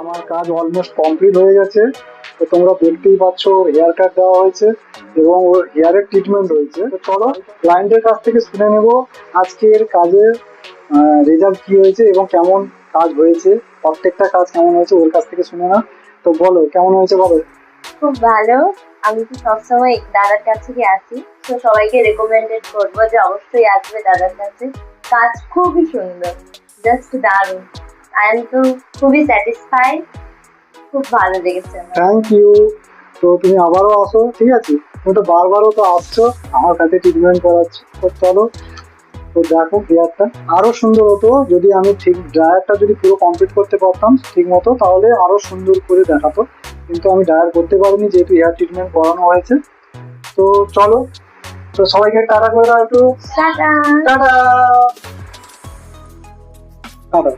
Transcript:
আমার কাজ almost complete হয়ে গেছে। তো তোমরা দেখতেই পাচ্ছ হেয়ার কাট দেওয়া হয়েছে এবং ওর হেয়ারের ট্রিটমেন্ট হয়েছে। তো চলো ক্লায়েন্টের কাছ থেকে শুনে নেব আজকের কাজের রেজাল্ট কি হয়েছে এবং কেমন কাজ হয়েছে, প্রত্যেকটা কাজ কেমন হয়েছে ওর কাছ থেকে শুনে না। তো বলো কেমন হয়েছে বলো। খুব ভালো। আমি তো সবসময় দাদার কাছে আসি, তো সবাইকে রেকমেন্ডেড করবো যে অবশ্যই আসবে দাদার কাছে। কাজ খুবই সুন্দর, জাস্ট দারুণ। আমি তো খুবই স্যাটিসফাইড, খুব ভালো লেগেছে আমার। Thank you. তো তুমি আবারও আসো, ঠিক আছে? তুমি তো বারবারও তো আসছো আমার কাছে ট্রিটমেন্ট করাচ্ছ। তো চলো, তো দেখো হেয়ারটা আরো সুন্দর হতো যদি আমি ঠিক ড্রায়ারটা যদি পুরো কমপ্লিট করতে পারতাম ঠিক মতো, তাহলে আরো সুন্দর করে দেখাতো। কিন্তু আমি ড্রায়ার করতে পারিনি যেহেতু হেয়ার ট্রিটমেন্ট করানো হয়েছে। তো চলো, তো সবাইকে টাটা করে দাও একটু। টাটা। Tata tata.